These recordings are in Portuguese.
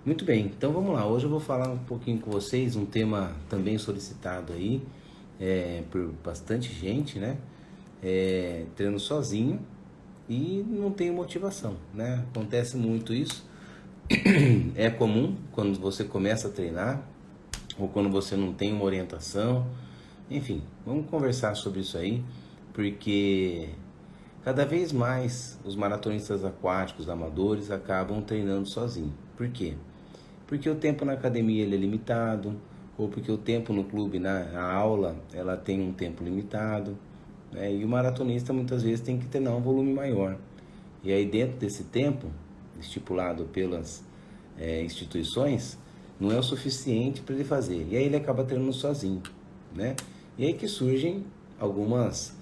Muito bem, então vamos lá. Hoje eu vou falar um pouquinho com vocês, um tema também solicitado aí por bastante gente, né? Treino sozinho e não tenho motivação, né? Acontece muito isso. É comum quando você começa a treinar ou quando você não tem uma orientação. Enfim, vamos conversar sobre isso aí, porque cada vez mais os maratonistas aquáticos amadores acabam treinando sozinho. Por quê? Porque o tempo na academia ele é limitado, ou porque o tempo no clube, na aula, ela tem um tempo limitado, né? E o maratonista muitas vezes tem que treinar um volume maior. E aí dentro desse tempo, estipulado pelas instituições, não é o suficiente para ele fazer. E aí ele acaba treinando sozinho, né? E aí que surgem algumas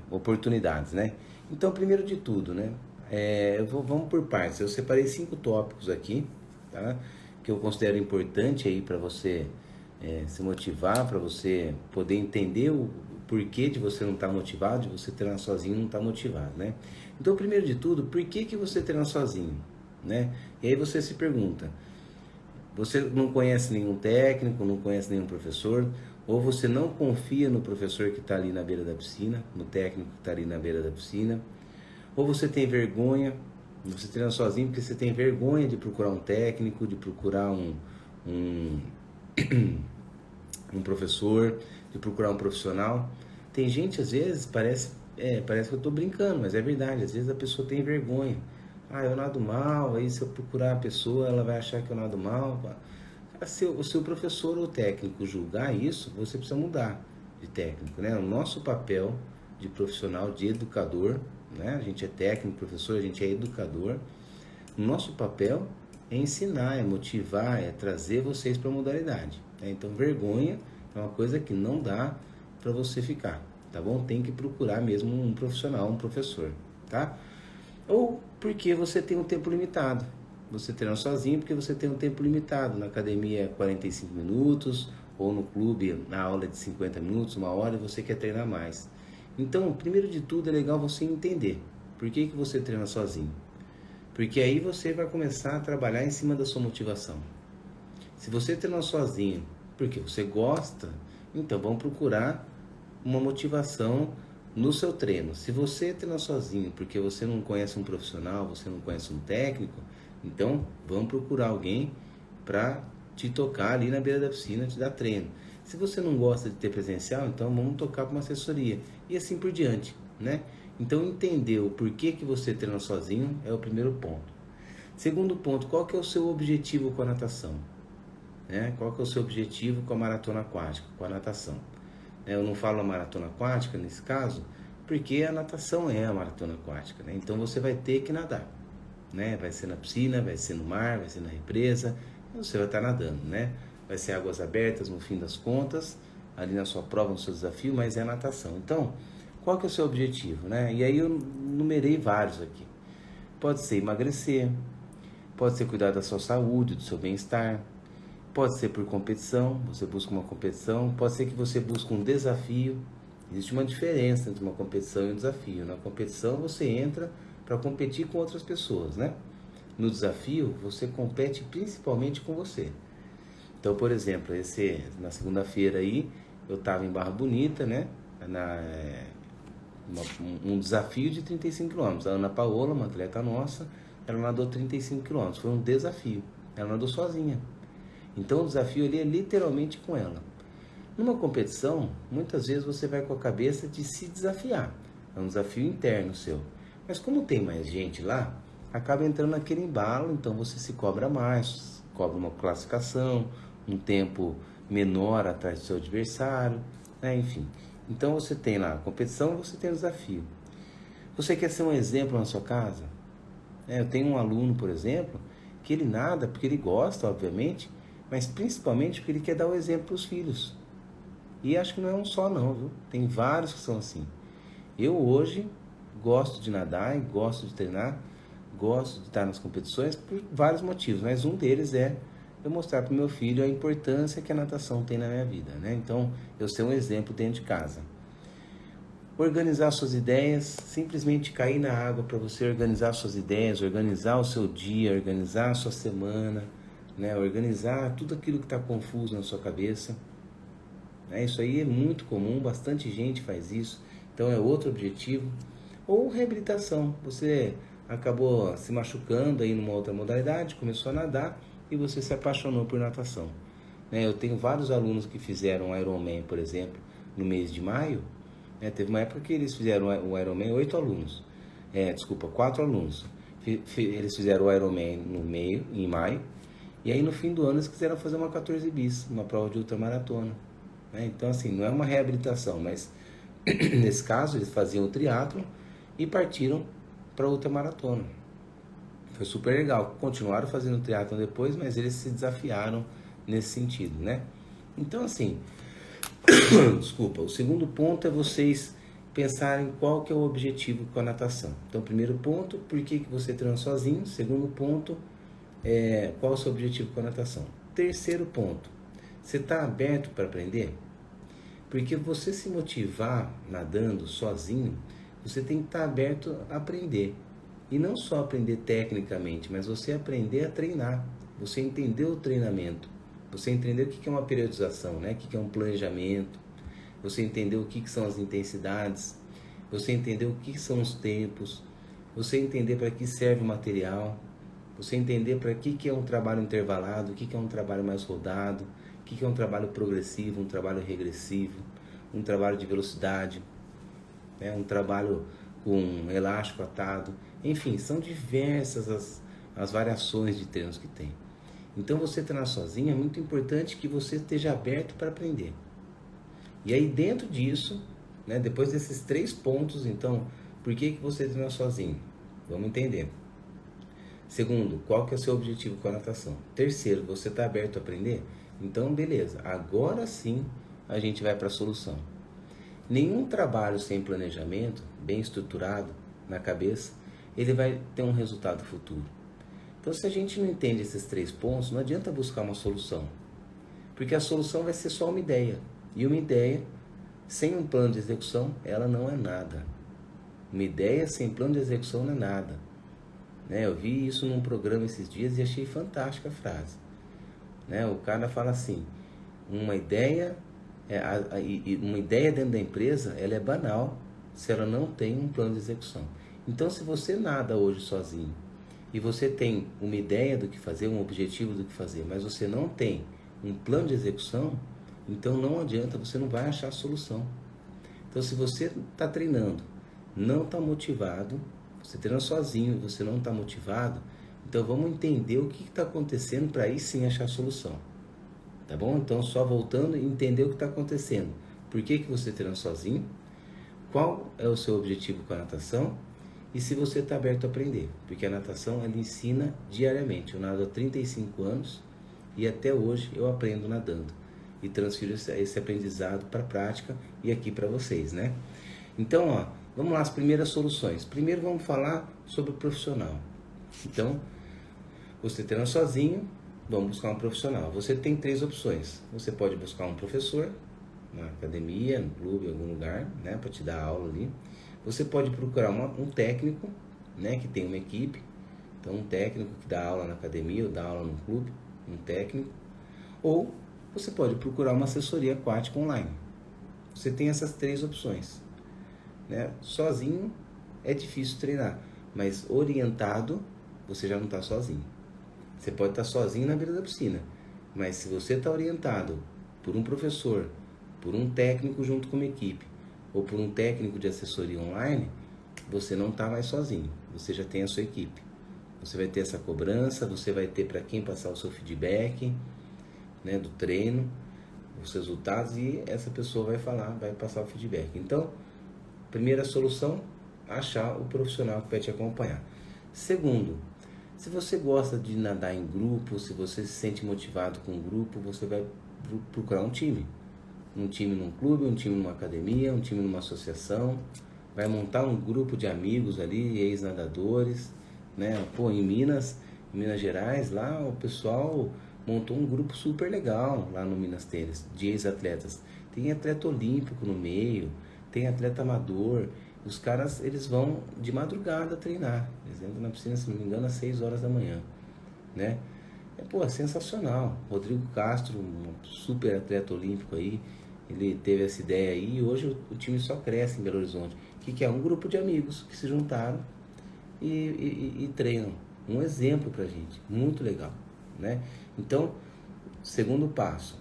oportunidades, né? Então, primeiro de tudo, né? Vamos por partes. Eu separei 5 tópicos aqui, tá? Que eu considero importante aí para você se motivar, para você poder entender o porquê de você não estar motivado, de você treinar sozinho e não estar motivado, né? Então, primeiro de tudo, por que você treina sozinho, né? E aí você se pergunta, você não conhece nenhum técnico, não conhece nenhum professor, ou você não confia no professor que está ali na beira da piscina, no técnico que está ali na beira da piscina, ou você tem vergonha, você treina sozinho porque você tem vergonha de procurar um técnico, de procurar um, um professor, de procurar um profissional. Tem gente, às vezes, parece que eu estou brincando, mas é verdade, às vezes a pessoa tem vergonha. Ah, eu nado mal, aí se eu procurar a pessoa, ela vai achar que eu nado mal. Se o professor ou técnico julgar isso, você precisa mudar de técnico, né? O nosso papel de profissional, de educador, né? A gente é técnico, professor, a gente é educador. O nosso papel é ensinar, é motivar, é trazer vocês para a modalidade, né? Então, vergonha é uma coisa que não dá para você ficar, tá bom? Tem que procurar mesmo um profissional, um professor, tá? Ou porque você tem um tempo limitado. Você treina sozinho porque você tem um tempo limitado. Na academia é 45 minutos, ou no clube na aula é de 50 minutos, 1 hora, e você quer treinar mais. Então, primeiro de tudo é legal você entender por que você treina sozinho. Porque aí você vai começar a trabalhar em cima da sua motivação. Se você treina sozinho porque você gosta, então vamos procurar uma motivação no seu treino. Se você treina sozinho porque você não conhece um profissional, você não conhece um técnico, então vamos procurar alguém para te tocar ali na beira da piscina, te dar treino. Se você não gosta de ter presencial, então vamos tocar para uma assessoria e assim por diante, né? Então entender o porquê que você treina sozinho é o primeiro ponto. Segundo ponto, qual que é o seu objetivo com a natação? Né? Qual que é o seu objetivo com a maratona aquática, com a natação? Eu não falo a maratona aquática nesse caso, porque a natação é a maratona aquática, né? Então você vai ter que nadar, né? Vai ser na piscina, vai ser no mar, vai ser na represa, você vai estar nadando, né? Vai ser águas abertas no fim das contas, ali na sua prova, no seu desafio, mas é a natação. Então, qual que é o seu objetivo, né? E aí eu numerei vários aqui. Pode ser emagrecer, pode ser cuidar da sua saúde, do seu bem-estar, pode ser por competição, você busca uma competição, pode ser que você busque um desafio. Existe uma diferença entre uma competição e um desafio. Na competição você entra para competir com outras pessoas, né? No desafio você compete principalmente com você. Então, por exemplo, na segunda-feira aí eu estava em Barra Bonita, né? Um desafio de 35 quilômetros. A Ana Paola, uma atleta nossa, ela nadou 35 quilômetros. Foi um desafio. Ela nadou sozinha. Então o desafio ali é literalmente com ela. Numa competição, muitas vezes você vai com a cabeça de se desafiar. É um desafio interno seu. Mas como tem mais gente lá, acaba entrando naquele embalo, então você se cobra mais, cobra uma classificação, um tempo menor atrás do seu adversário, né? Enfim. Então você tem lá a competição, você tem o desafio. Você quer ser um exemplo na sua casa? Eu tenho um aluno, por exemplo, que ele nada porque ele gosta, obviamente, mas principalmente porque ele quer dar o exemplo para os filhos. E acho que não é um só não, viu? Tem vários que são assim. Eu hoje gosto de nadar e gosto de treinar, gosto de estar nas competições por vários motivos, mas um deles é eu mostrar para o meu filho a importância que a natação tem na minha vida, né? Então, eu ser um exemplo dentro de casa. organizar suas ideias, simplesmente cair na água para você organizar suas ideias, organizar o seu dia, organizar a sua semana, né? Organizar tudo aquilo que está confuso na sua cabeça. Isso aí é muito comum, bastante gente faz isso, então é outro objetivo. Ou reabilitação, você acabou se machucando aí numa outra modalidade, começou a nadar e você se apaixonou por natação. Eu tenho vários alunos que fizeram Ironman, por exemplo, no mês de maio. Teve uma época que eles fizeram o Ironman, 4 alunos. Eles fizeram o Ironman em maio, e aí no fim do ano eles quiseram fazer uma 14 bis, uma prova de ultramaratona. Então assim, não é uma reabilitação, mas nesse caso eles faziam o triatlo e partiram para a ultramaratona. Foi super legal, continuaram fazendo o triatlo depois, mas eles se desafiaram nesse sentido, né? Então assim, desculpa, o segundo ponto é vocês pensarem qual que é o objetivo com a natação. Então, primeiro ponto, por que você treina sozinho? Segundo ponto, qual é o seu objetivo com a natação? Terceiro ponto, você está aberto para aprender? Porque você se motivar nadando sozinho, você tem que estar aberto a aprender. E não só aprender tecnicamente, mas você aprender a treinar, você entender o treinamento. Você entender o que é uma periodização, né? O que é um planejamento, você entender o que são as intensidades, você entender o que são os tempos, você entender para que serve o material, você entender para que é um trabalho intervalado, o que é um trabalho mais rodado, o que é um trabalho progressivo, um trabalho regressivo, um trabalho de velocidade, um trabalho com elástico atado, enfim, são diversas as variações de treinos que tem. Então você treinar sozinho é muito importante que você esteja aberto para aprender. E aí dentro disso, depois desses 3 pontos, então, por que você treina sozinho? Vamos entender. Segundo, qual que é o seu objetivo com a natação? Terceiro, você está aberto a aprender? Então beleza, agora sim a gente vai para a solução. Nenhum trabalho sem planejamento, bem estruturado na cabeça, ele vai ter um resultado futuro. Então, se a gente não entende esses 3 pontos, não adianta buscar uma solução. Porque a solução vai ser só uma ideia. E uma ideia, sem um plano de execução, ela não é nada. Uma ideia sem plano de execução não é nada. Eu vi isso num programa esses dias e achei fantástica a frase. O cara fala assim, uma ideia dentro da empresa, ela é banal se ela não tem um plano de execução. Então, se você nada hoje sozinho, e você tem uma ideia do que fazer, um objetivo do que fazer, mas você não tem um plano de execução, então não adianta, você não vai achar a solução. Então, se você está treinando, não está motivado, você treina sozinho e você não está motivado, então vamos entender o que está acontecendo para aí sim achar a solução. Tá bom? Então, só voltando e entender o que está acontecendo. Por que você treina sozinho? Qual é o seu objetivo com a natação? E se você está aberto a aprender, porque a natação ela ensina diariamente. Eu nado há 35 anos e até hoje eu aprendo nadando e transfiro esse aprendizado para a prática e aqui para vocês, né? Então, vamos lá, as primeiras soluções. Primeiro vamos falar sobre o profissional. Então, você treina sozinho, vamos buscar um profissional. Você tem 3 opções. Você pode buscar um professor na academia, no clube, em algum lugar, para te dar aula ali. Você pode procurar um técnico, que tem uma equipe. Então, um técnico que dá aula na academia ou dá aula no clube, um técnico. Ou você pode procurar uma assessoria aquática online. Você tem essas 3 opções. Sozinho é difícil treinar, mas orientado você já não está sozinho. Você pode estar sozinho na beira da piscina, mas se você está orientado por um professor, por um técnico junto com uma equipe, ou por um técnico de assessoria online, você não está mais sozinho, você já tem a sua equipe. Você vai ter essa cobrança, você vai ter para quem passar o seu feedback, do treino, os resultados, e essa pessoa vai passar o feedback. Então, primeira solução, achar o profissional que vai te acompanhar. Segundo, se você gosta de nadar em grupo, se você se sente motivado com um grupo, você vai procurar um time. Um time num clube, um time numa academia, um time numa associação. Vai montar um grupo de amigos ali, ex-nadadores. Em Minas Gerais, lá o pessoal montou um grupo super legal lá no Minas Tênis, de ex-atletas. Tem atleta olímpico no meio, tem atleta amador. Os caras, eles vão de madrugada treinar. Eles entram na piscina, se não me engano, às 6 horas da manhã, né? É sensacional. Rodrigo Castro, um super atleta olímpico aí, ele teve essa ideia aí e hoje o time só cresce em Belo Horizonte. Que é um grupo de amigos que se juntaram e treinam. Um exemplo pra gente, muito legal, né? Então, segundo passo,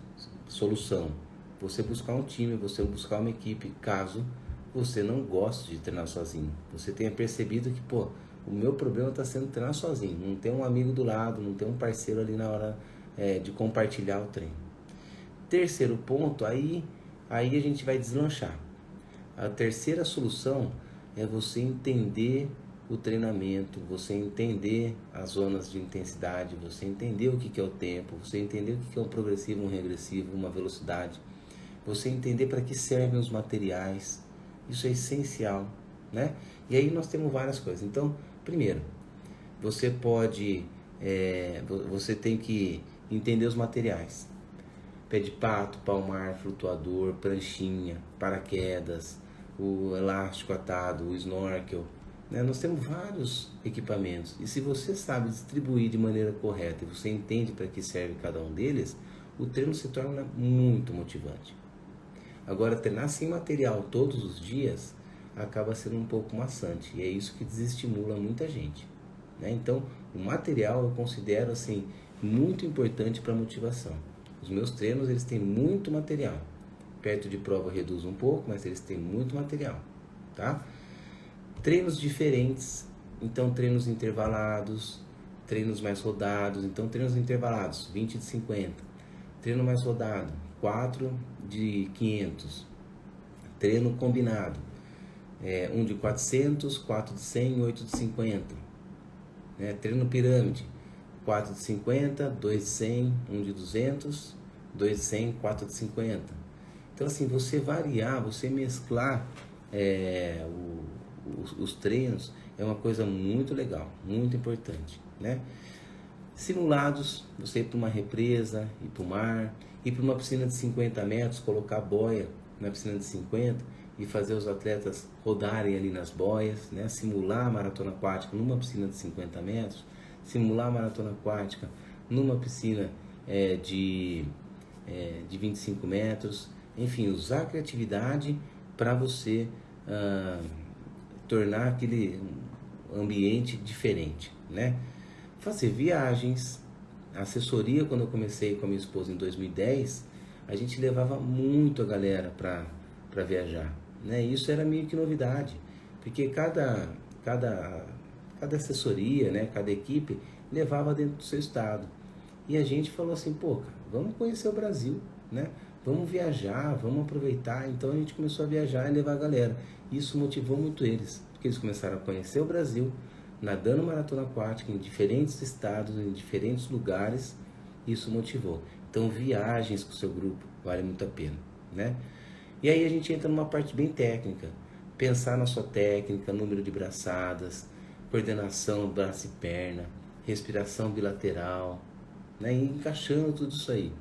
solução, você buscar um time, você buscar uma equipe, caso você não goste de treinar sozinho. Você tenha percebido que, o meu problema está sendo treinar sozinho, não tem um amigo do lado, não tem um parceiro ali na hora de compartilhar o treino. Terceiro ponto, aí a gente vai deslanchar. A terceira solução é você entender o treinamento, você entender as zonas de intensidade, você entender o que é o tempo, você entender o que é um progressivo, um regressivo, uma velocidade, você entender para que servem os materiais. Isso é essencial, né? E aí nós temos várias coisas. Então, primeiro, você tem que entender os materiais. Pé de pato, palmar, flutuador, pranchinha, paraquedas, o elástico atado, o snorkel, né? Nós temos vários equipamentos e se você sabe distribuir de maneira correta e você entende para que serve cada um deles, o treino se torna muito motivante. Agora, treinar sem material todos os dias acaba sendo um pouco maçante e é isso que desestimula muita gente, né? Então, o material eu considero assim muito importante para a motivação. Os meus treinos, eles têm muito material. Perto de prova reduz um pouco, mas eles têm muito material, tá? Treinos diferentes, então treinos intervalados, treinos mais rodados, então treinos intervalados, 20 de 50. Treino mais rodado, 4 de 500. Treino combinado, 1 de 400, 4 de 100, 8 de 50. Treino pirâmide, 4 de 50, 2 de 100, 1 de 200, 2 de 100, 4 de 50. Então, assim, você variar, você mesclar os treinos é uma coisa muito legal, muito importante, né? Simulados, você ir para uma represa, ir para o mar, ir para uma piscina de 50 metros, colocar boia na piscina de 50 e fazer os atletas rodarem ali nas boias, né? Simular a maratona aquática numa piscina de 50 metros, simular a maratona aquática numa piscina de 25 metros, enfim, usar a criatividade para você tornar aquele ambiente diferente, né? Fazer viagens, assessoria. Quando eu comecei com a minha esposa em 2010, a gente levava muito a galera para viajar, né? Isso era meio que novidade, porque cada assessoria, né, cada equipe levava dentro do seu estado. E a gente falou assim, cara, vamos conhecer o Brasil, né? Vamos viajar, vamos aproveitar. Então a gente começou a viajar e levar a galera. Isso motivou muito eles, porque eles começaram a conhecer o Brasil, nadando maratona aquática em diferentes estados, em diferentes lugares. Isso motivou. Então viagens com o seu grupo vale muito a pena, né? E aí a gente entra numa parte bem técnica. Pensar na sua técnica, número de braçadas, coordenação braço e perna, respiração bilateral, né? E encaixando tudo isso aí.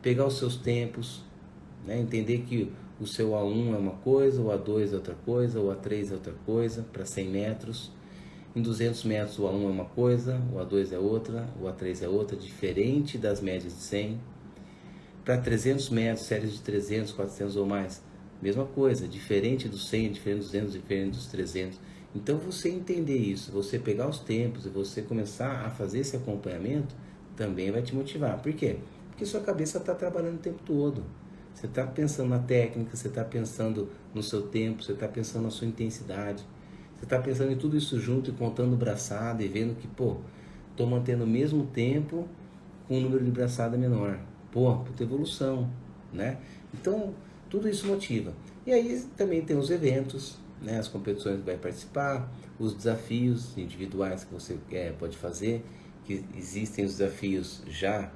Pegar os seus tempos, né? Entender que o seu A1 é uma coisa, o A2 é outra coisa, o A3 é outra coisa, para 100 metros. Em 200 metros o A1 é uma coisa, o A2 é outra, o A3 é outra, diferente das médias de 100. Para 300 metros, séries de 300, 400 ou mais, mesma coisa, diferente do 100, diferente dos 200, diferente dos 300. Então você entender isso, você pegar os tempos e você começar a fazer esse acompanhamento, também vai te motivar. Por quê? Porque sua cabeça está trabalhando o tempo todo. Você está pensando na técnica, você está pensando no seu tempo, você está pensando na sua intensidade. Você está pensando em tudo isso junto e contando braçada e vendo que, estou mantendo o mesmo tempo com um número de braçada menor. Puta evolução, né? Então, tudo isso motiva. E aí também tem os eventos, né? As competições que vai participar, os desafios individuais que você pode fazer, que existem os desafios já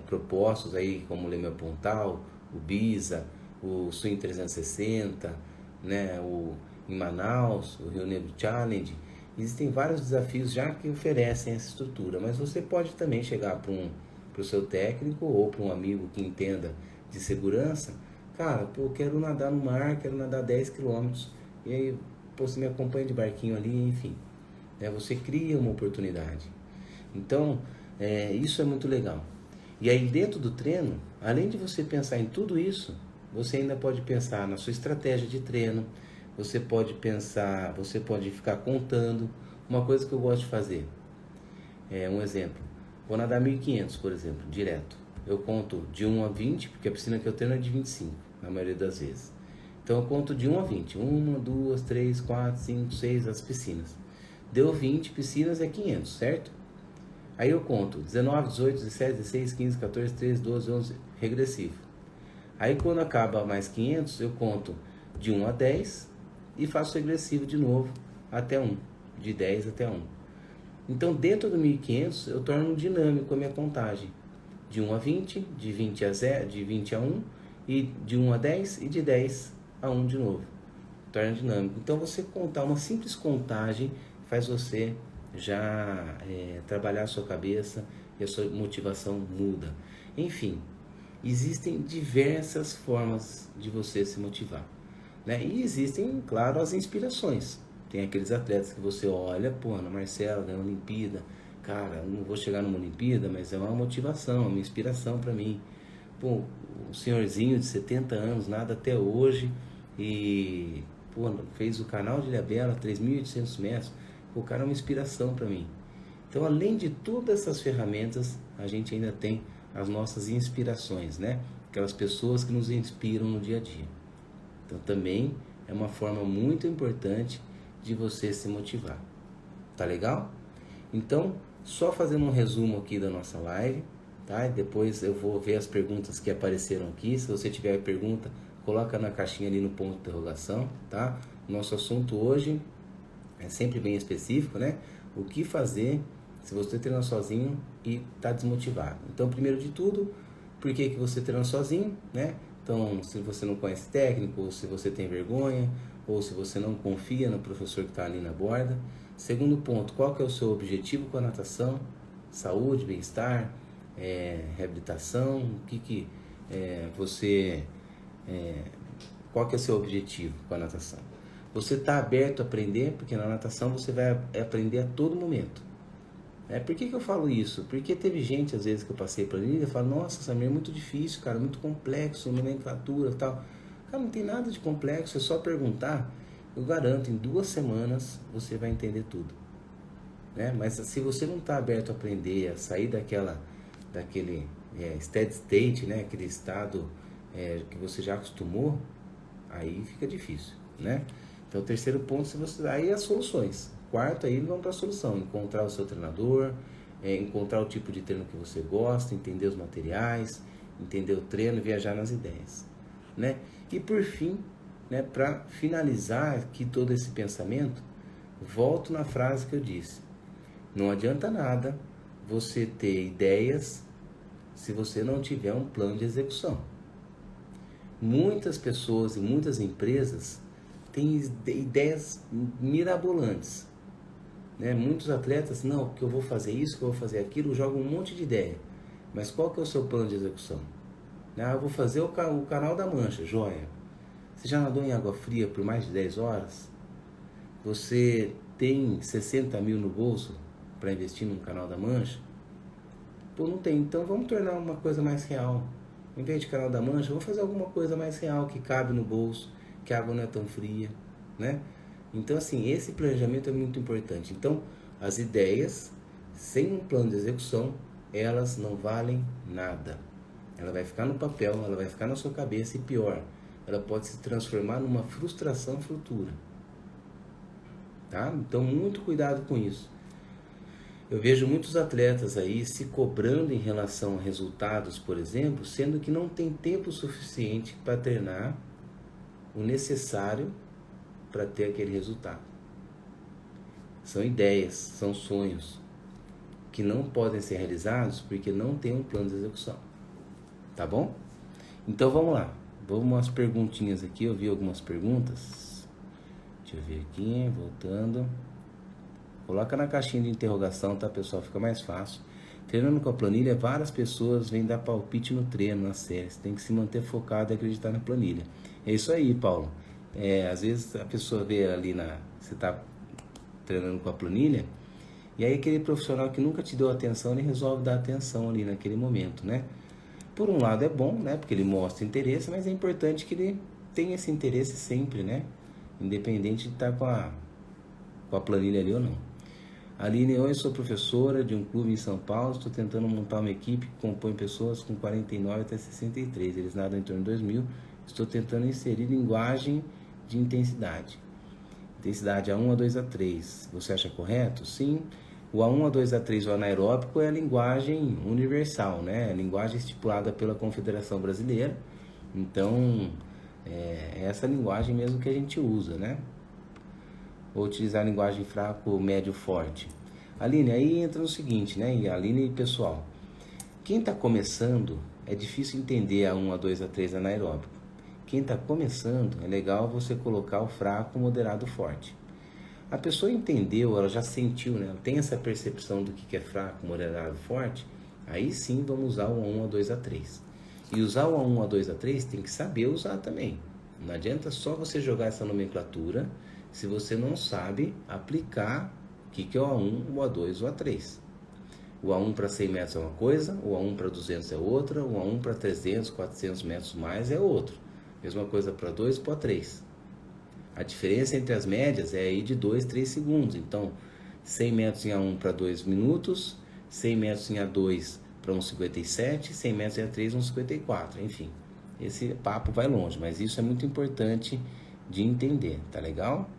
propostos aí, como o Leme Pontal, o Biza, o Swing 360, né? Em Manaus, o Rio Negro Challenge. Existem vários desafios já que oferecem essa estrutura, mas você pode também chegar para o seu técnico ou para um amigo que entenda de segurança, Cara, pô, eu quero nadar no mar, quero nadar 10 quilômetros. E aí, pô, você me acompanha de barquinho ali, enfim. Né? Você cria uma oportunidade. Então, isso é muito legal. E aí, dentro do treino, além de você pensar em tudo isso, você ainda pode pensar na sua estratégia de treino, você pode pensar, você pode ficar contando. Uma coisa que eu gosto de fazer, um exemplo, vou nadar 1.500, por exemplo, direto. Eu conto de 1 a 20, porque a piscina que eu treino é de 25, na maioria das vezes. Então eu conto de 1 a 20. 1, 2, 3, 4, 5, 6, as piscinas. Deu 20 piscinas é 500, certo? Aí eu conto 19, 18, 17, 16, 15, 14, 13, 12, 11, regressivo. Aí quando acaba mais 500, eu conto de 1 a 10 e faço regressivo de novo até 1, de 10 até 1. Então dentro do 1.500 eu torno dinâmico a minha contagem. De 1 a 20, de 20 a 0, de 20 a 1, e de 1 a 10 e de 10 a 1 de novo. Torna dinâmico. Então você contar uma simples contagem faz você já trabalhar a sua cabeça e a sua motivação muda. Enfim, existem diversas formas de você se motivar, né? E existem, claro, as inspirações. Tem aqueles atletas que você olha, pô, Ana Marcela ganhou uma Olimpíada, cara, eu não vou chegar numa Olimpíada, mas é uma motivação, uma inspiração para mim. Pô, um senhorzinho de 70 anos, nada até hoje, e pô, fez o canal de Ilhabela, 3.800 metros, o cara é uma inspiração para mim. Então, além de todas essas ferramentas, a gente ainda tem as nossas inspirações, né? Aquelas pessoas que nos inspiram no dia a dia. Então, também é uma forma muito importante de você se motivar. Tá legal? Então, só fazendo um resumo aqui da nossa live, tá? E depois eu vou ver as perguntas que apareceram aqui. Se você tiver pergunta, coloca na caixinha ali no ponto de interrogação, tá? Nosso assunto hoje é sempre bem específico, né? O que fazer se você treina sozinho e está desmotivado. Então, primeiro de tudo, por que você treina sozinho, né? Então, se você não conhece técnico, ou se você tem vergonha, ou se você não confia no professor que está ali na borda. Segundo ponto, qual que é o seu objetivo com a natação? Saúde, bem-estar, reabilitação, o que você... qual que é o seu objetivo com a natação? Você está aberto a aprender, porque na natação você vai aprender a todo momento. Por que eu falo isso? Porque teve gente, às vezes, que eu passei por ali e fala, nossa, Samir, é muito difícil, cara, muito complexo, nomenclatura e tal. Cara, não tem nada de complexo, é só perguntar. Eu garanto, em 2 semanas você vai entender tudo. Né? Mas se você não está aberto a aprender, a sair daquele steady state, né? Aquele estado que você já acostumou, aí fica difícil, né? Então, o terceiro ponto, se você aí as soluções. Quarto, aí vamos para a solução, encontrar o seu treinador, encontrar o tipo de treino que você gosta, entender os materiais, entender o treino, viajar nas ideias, né? E por fim, né, para finalizar aqui todo esse pensamento, volto na frase que eu disse. Não adianta nada você ter ideias se você não tiver um plano de execução. Muitas pessoas e muitas empresas têm ideias mirabolantes, né? Muitos atletas, não, porque eu vou fazer isso, que eu vou fazer aquilo, jogam um monte de ideia. Mas qual que é o seu plano de execução? Eu vou fazer o canal da Mancha, joia. Você já nadou em água fria por mais de 10 horas? Você tem 60 mil no bolso para investir no canal da Mancha? Pô, não tem. Então vamos tornar uma coisa mais real. Em vez de canal da Mancha, vamos fazer alguma coisa mais real, que cabe no bolso, que a água não é tão fria, né? Então, assim, esse planejamento é muito importante. Então, as ideias, sem um plano de execução, elas não valem nada. Ela vai ficar no papel, ela vai ficar na sua cabeça e pior, ela pode se transformar numa frustração futura. Tá? Então, muito cuidado com isso. Eu vejo muitos atletas aí se cobrando em relação a resultados, por exemplo, sendo que não tem tempo suficiente para treinar o necessário para ter aquele resultado. São ideias, são sonhos que não podem ser realizados porque não tem um plano de execução. Tá bom? Então vamos lá. Vamos umas perguntinhas aqui. Eu vi algumas perguntas. Deixa eu ver aqui, voltando. Coloca na caixinha de interrogação, tá, pessoal? Fica mais fácil. Treinando com a planilha, várias pessoas vêm dar palpite no treino, na série. Você tem que se manter focado e acreditar na planilha. É isso aí, Paulo. Às vezes a pessoa vê ali você está treinando com a planilha, e aí aquele profissional que nunca te deu atenção, ele resolve dar atenção ali naquele momento, né? Por um lado é bom, né? Porque ele mostra interesse, mas é importante que ele tenha esse interesse sempre, né? Independente de estar com a planilha ali ou não. Aline, eu sou professora de um clube em São Paulo, estou tentando montar uma equipe que compõe pessoas com 49 até 63, eles nadam em torno de 2.000, estou tentando inserir linguagem de intensidade. Intensidade A1, A2, A3, você acha correto? Sim. O A1, A2, A3, o anaeróbico é a linguagem universal, né? A linguagem estipulada pela Confederação Brasileira. Então, é essa linguagem mesmo que a gente usa, né? Ou utilizar a linguagem fraco, médio, forte. Aline, aí entra no seguinte, né? E Aline, pessoal, quem está começando, é difícil entender A1, A2, A3 anaeróbico. Quem está começando, é legal você colocar o fraco, moderado, forte. A pessoa entendeu, ela já sentiu, né? Ela tem essa percepção do que é fraco, moderado, forte. Aí sim vamos usar o A1, A2, A3. E usar o A1, A2, A3 tem que saber usar também. Não adianta só você jogar essa nomenclatura se você não sabe aplicar o que é o A1, o A2 ou o A3. O A1 para 100 metros é uma coisa, o A1 para 200 é outra, o A1 para 300, 400 metros mais é outro. Mesma coisa para 2 e para 3. A diferença entre as médias é aí de 2, 3 segundos. Então, 100 metros em A1 para 2 minutos, 100 metros em A2 para 1,57, 100 metros em A3, 1,54. Enfim, esse papo vai longe, mas isso é muito importante de entender, tá legal?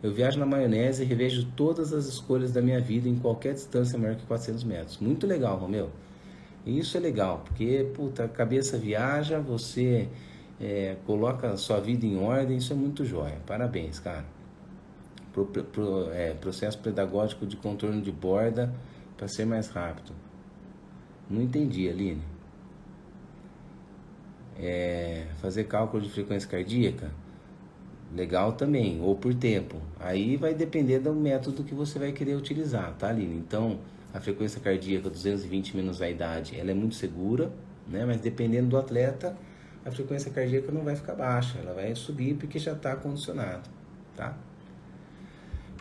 Eu viajo na maionese e revejo todas as escolhas da minha vida em qualquer distância maior que 400 metros. Muito legal, Romeu. Isso é legal, porque, puta, a cabeça viaja, você coloca a sua vida em ordem, isso é muito jóia. Parabéns, cara. Processo pedagógico de contorno de borda para ser mais rápido. Não entendi, Aline. Fazer cálculo de frequência cardíaca? Legal também, ou por tempo. Aí vai depender do método que você vai querer utilizar, tá, Aline? Então, a frequência cardíaca 220 menos a idade, ela é muito segura, né? Mas dependendo do atleta, a frequência cardíaca não vai ficar baixa, ela vai subir porque já está condicionado, tá?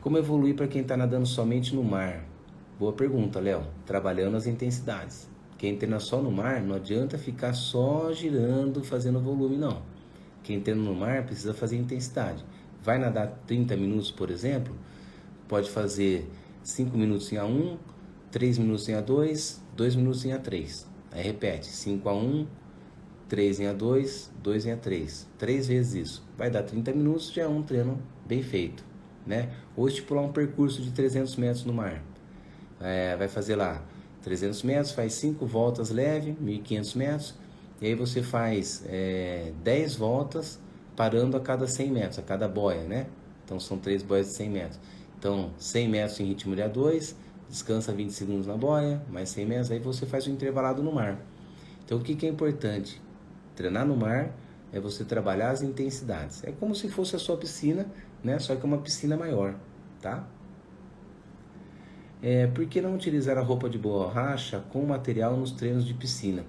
Como evoluir para quem está nadando somente no mar? Boa pergunta, Léo. Trabalhando as intensidades. Quem treina só no mar, não adianta ficar só girando, fazendo volume, não. Quem treina no mar precisa fazer intensidade. Vai nadar 30 minutos, por exemplo, pode fazer 5 minutos em A1, 3 minutos em A2, 2 minutos em A3. Aí repete, 5 A1, 3 em A2, 2 em A3. 3 vezes isso. Vai dar 30 minutos, já é um treino bem feito, né? Ou estipular um percurso de 300 metros no mar. Vai fazer lá 300 metros, faz 5 voltas leve, 1.500 metros. E aí você faz 10 voltas parando a cada 100 metros, a cada boia, né? Então são 3 boias de 100 metros. Então 100 metros em ritmo de A2, descansa 20 segundos na boia, mais 100 metros, aí você faz o intervalado no mar. Então o que é importante? Treinar no mar é você trabalhar as intensidades. É como se fosse a sua piscina, né? Só que é uma piscina maior, tá? Por que não utilizar a roupa de borracha com material nos treinos de piscina?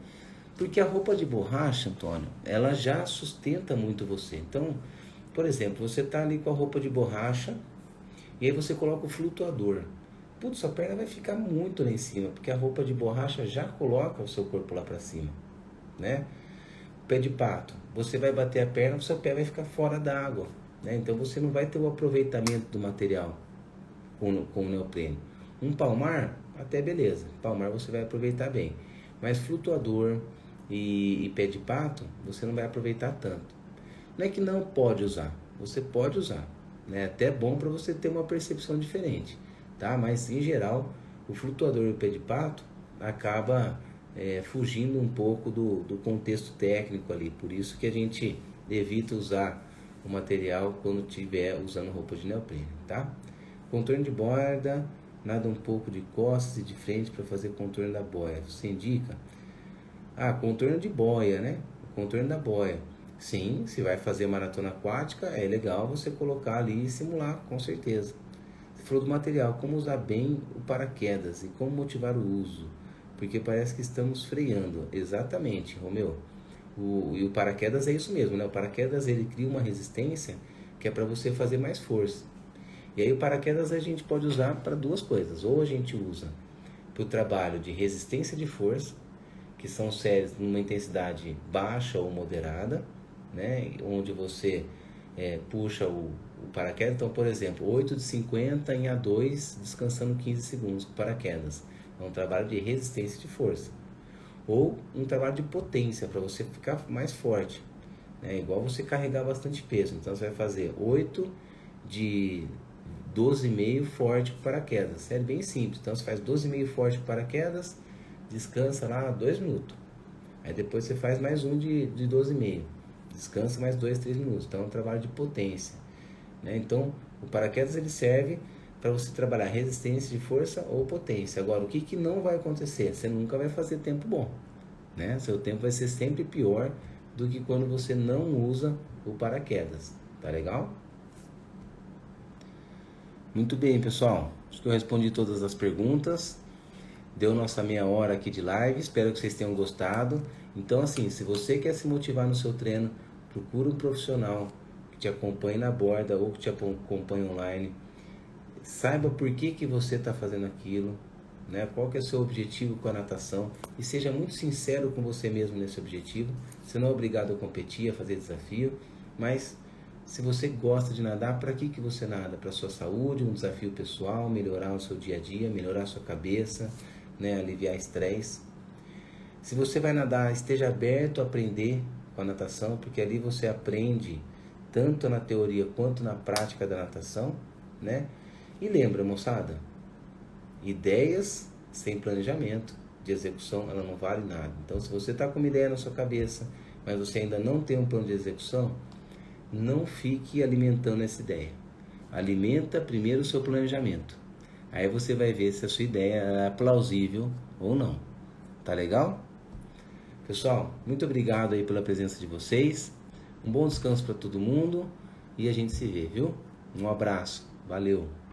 Porque a roupa de borracha, Antônio, ela já sustenta muito você. Então, por exemplo, você está ali com a roupa de borracha e aí você coloca o flutuador. Putz, sua perna vai ficar muito lá em cima, porque a roupa de borracha já coloca o seu corpo lá para cima, né? Pé de pato, você vai bater a perna, o seu pé vai ficar fora da água, né? Então você não vai ter o aproveitamento do material com o neoprene. Um palmar, até beleza, palmar você vai aproveitar bem, mas flutuador e pé de pato, você não vai aproveitar tanto. Não é que não pode usar, você pode usar, né? Até bom para você ter uma percepção diferente, tá? Mas em geral, o flutuador e o pé de pato acaba fugindo um pouco do contexto técnico ali, por isso que a gente evita usar o material quando estiver usando roupa de neoprene, tá? Contorno de borda, nada um pouco de costas e de frente para fazer contorno da boia, você indica? Contorno de boia, né? Contorno da boia. Sim, se vai fazer maratona aquática, é legal você colocar ali e simular, com certeza. Você falou do material, como usar bem o paraquedas e como motivar o uso. porque parece que estamos freando. Exatamente, Romeu. E o paraquedas é isso mesmo, né? O paraquedas ele cria uma resistência que é para você fazer mais força. E aí o paraquedas a gente pode usar para duas coisas. Ou a gente usa para o trabalho de resistência de força, que são séries numa intensidade baixa ou moderada, né? Onde você puxa o paraquedas. Então, por exemplo, 8 de 50 em A2, descansando 15 segundos com paraquedas. É um trabalho de resistência de força. Ou um trabalho de potência, para você ficar mais forte. É igual você carregar bastante peso. Então, você vai fazer 8 de 12,5 forte com paraquedas. Série bem simples. Então, você faz 12,5 forte com paraquedas, descansa lá 2 minutos. Aí depois você faz mais um de 12,5. Descansa mais 2, 3 minutos. Então, é um trabalho de potência. Né? Então, o paraquedas ele serve para você trabalhar resistência de força ou potência. Agora, o que não vai acontecer? Você nunca vai fazer tempo bom. Né? Seu tempo vai ser sempre pior do que quando você não usa o paraquedas. Tá legal? Muito bem, pessoal. Acho que eu respondi todas as perguntas. Deu nossa meia hora aqui de live. Espero que vocês tenham gostado. Então, assim, se você quer se motivar no seu treino, procura um profissional que te acompanhe na borda ou que te acompanhe online. Saiba por que você está fazendo aquilo, né? Qual que é o seu objetivo com a natação e seja muito sincero com você mesmo nesse objetivo. Você não é obrigado a competir, a fazer desafio, mas se você gosta de nadar, para que você nada? Para a sua saúde, um desafio pessoal, melhorar o seu dia a dia, melhorar a sua cabeça, né? Aliviar estresse. Se você vai nadar, esteja aberto a aprender com a natação, porque ali você aprende tanto na teoria quanto na prática da natação, né? E lembra, moçada, ideias sem planejamento de execução, ela não vale nada. Então, se você está com uma ideia na sua cabeça, mas você ainda não tem um plano de execução, não fique alimentando essa ideia. Alimenta primeiro o seu planejamento. Aí você vai ver se a sua ideia é plausível ou não. Tá legal? Pessoal, muito obrigado aí pela presença de vocês. Um bom descanso para todo mundo e a gente se vê, viu? Um abraço. Valeu!